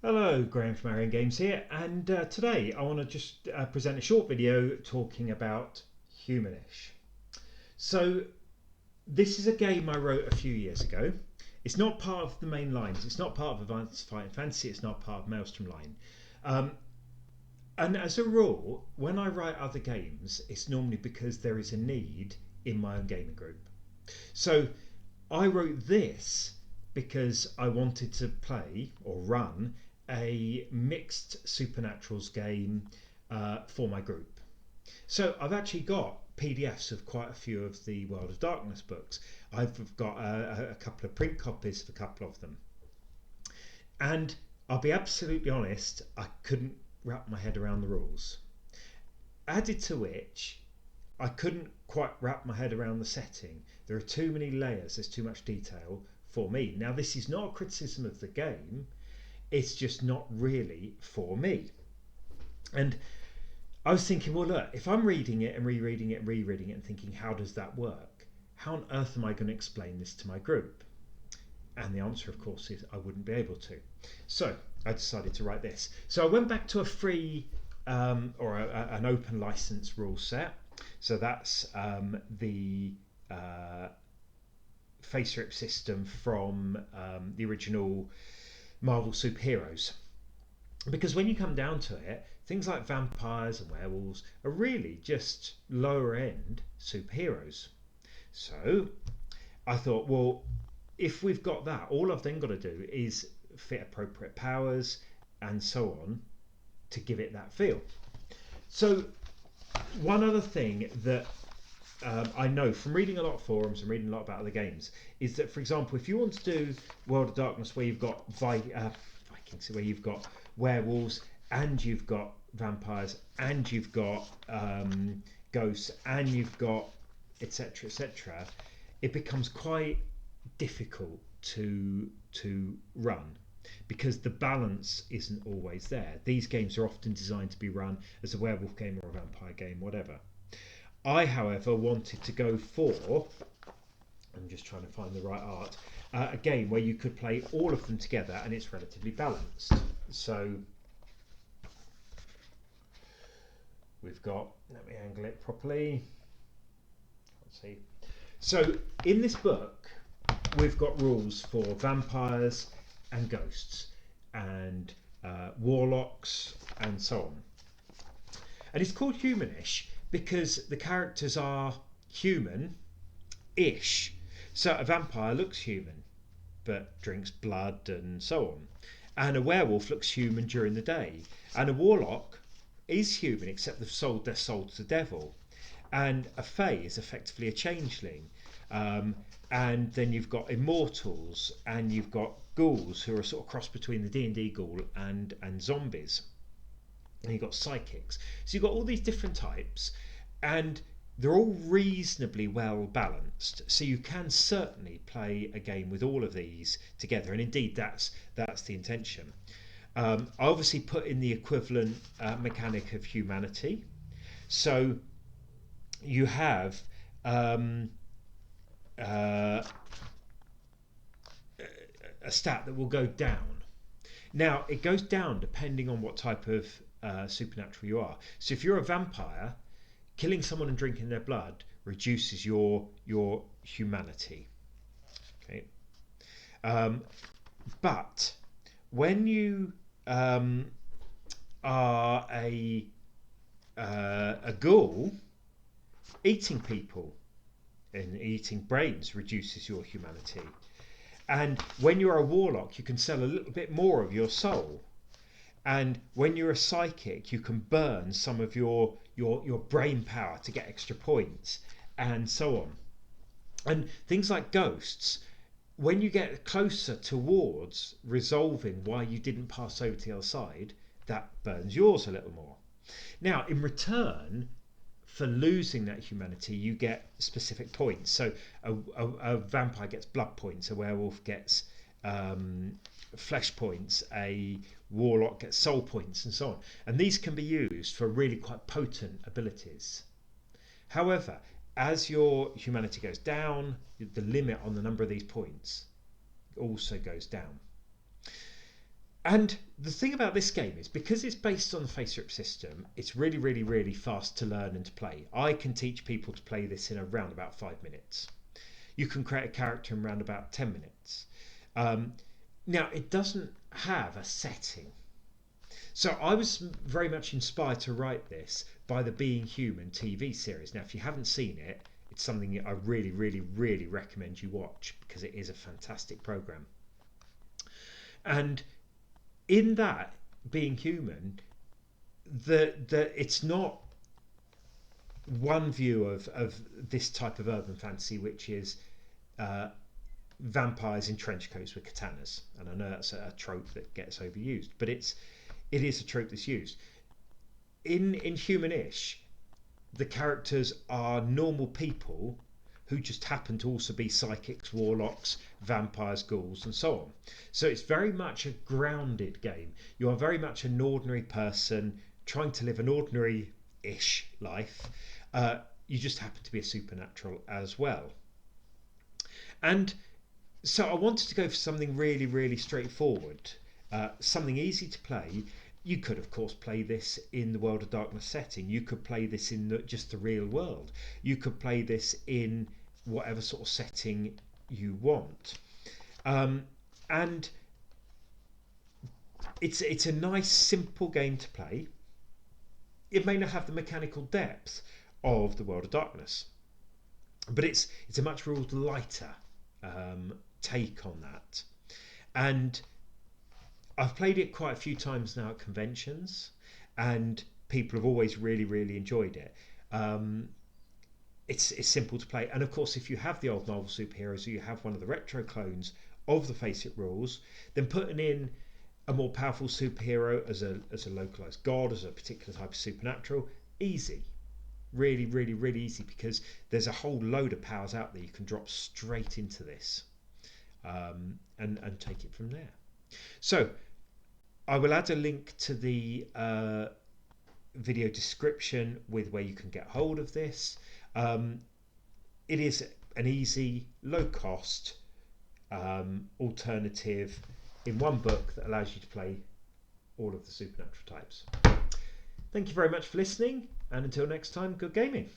Hello, Graham from ArionGames here, and today I want to just present a short video talking about humanish. So this is a game I wrote a few years ago. It's not part of the main lines, it's not part of Advanced Fighting Fantasy, it's not part of Maelstrom line. And as a rule, when I write other games, it's normally because there is a need in my own gaming group. So I wrote this because I wanted to play or run a mixed supernaturals game for my group. So I've actually got PDFs of quite a few of the World of Darkness books. I've got a couple of print copies of a couple of them. And I'll be absolutely honest, I couldn't wrap my head around the rules. Added to which, I couldn't quite wrap my head around the setting. There are too many layers, there's too much detail for me. Now, this is not a criticism of the game, it's just not really for me. And I was thinking, well, look, if I'm reading it and rereading it and rereading it and thinking, how does that work? How on earth am I going to explain this to my group? And the answer, of course, is I wouldn't be able to. So I decided to write this. So I went back to a free or an open license rule set. So that's the FASERIP system from the original Marvel superheroes. Because when you come down to it, things like vampires and werewolves are really just lower end superheroes. So I thought, well, if we've got that, all I've then got to do is fit appropriate powers and so on to give it that feel. So one other thing that I know from reading a lot of forums and reading a lot about other games is that, for example, if you want to do World of Darkness where you've got Vikings, where you've got werewolves and you've got vampires and you've got ghosts and you've got etc., etc., it becomes quite difficult to run because the balance isn't always there. These games are often designed to be run as a werewolf game or a vampire game, whatever. I, however, wanted to go for, I'm just trying to find the right art, a game where you could play all of them together and it's relatively balanced. So we've got, let me angle it properly. Let's see. So in this book, we've got rules for vampires and ghosts and warlocks and so on. And it's called humanish because the characters are human-ish. So a vampire looks human but drinks blood and so on. And a werewolf looks human during the day. And a warlock is human except they've sold their soul to the devil. And a fae is effectively a changeling. And then you've got immortals and you've got ghouls who are sort of cross between the D&D ghoul and zombies. And you've got psychics. So you've got all these different types and they're all reasonably well balanced. So you can certainly play a game with all of these together. And indeed, that's the intention. I obviously put in the equivalent mechanic of humanity. So you have a stat that will go down. Now, it goes down depending on what type of supernatural you are. So if you're a vampire, killing someone and drinking their blood reduces your humanity. Okay, but when you are a ghoul, eating people and eating brains reduces your humanity. And when you're a warlock, you can sell a little bit more of your soul. And when you're a psychic, you can burn some of your brain power to get extra points and so on. And things like ghosts, when you get closer towards resolving why you didn't pass over to the other side, that burns yours a little more. Now, in return for losing that humanity, you get specific points. So a vampire gets blood points, a werewolf gets flesh points, a warlock gets soul points and so on. And these can be used for really quite potent abilities. However, as your humanity goes down, the limit on the number of these points also goes down. And the thing about this game is because it's based on the FASERIP system, it's really, really, really fast to learn and to play. I can teach people to play this in around about 5 minutes. You can create a character in around about 10 minutes. Now, it doesn't have a setting. So I was very much inspired to write this by the Being Human TV series. Now, if you haven't seen it, it's something I really, really, really recommend you watch because it is a fantastic program. And in that Being Human, it's not one view of this type of urban fantasy, which is vampires in trench coats with katanas. And I know that's a trope that gets overused, but it is a trope that's used. In humanish, the characters are normal people who just happen to also be psychics, warlocks, vampires, ghouls, and so on. So it's very much a grounded game. You are very much an ordinary person trying to live an ordinary-ish life. You just happen to be a supernatural as well. And so I wanted to go for something really, really straightforward, something easy to play. You could, of course, play this in the World of Darkness setting. You could play this in just the real world. You could play this in whatever sort of setting you want. And it's a nice, simple game to play. It may not have the mechanical depth of the World of Darkness, but it's a much more lighter take on that. And I've played it quite a few times now at conventions, and people have always really, really enjoyed it. It's simple to play, and of course, if you have the old Marvel superheroes, or you have one of the retro clones of the FASERIP rules, then putting in a more powerful superhero as a localized god, as a particular type of supernatural, easy. Really, really, really easy, because there's a whole load of powers out there you can drop straight into this, and take it from there. So I will add a link to the video description with where you can get hold of this. It is an easy, low cost alternative in one book that allows you to play all of the supernatural types. Thank you very much for listening, and until next time, good gaming.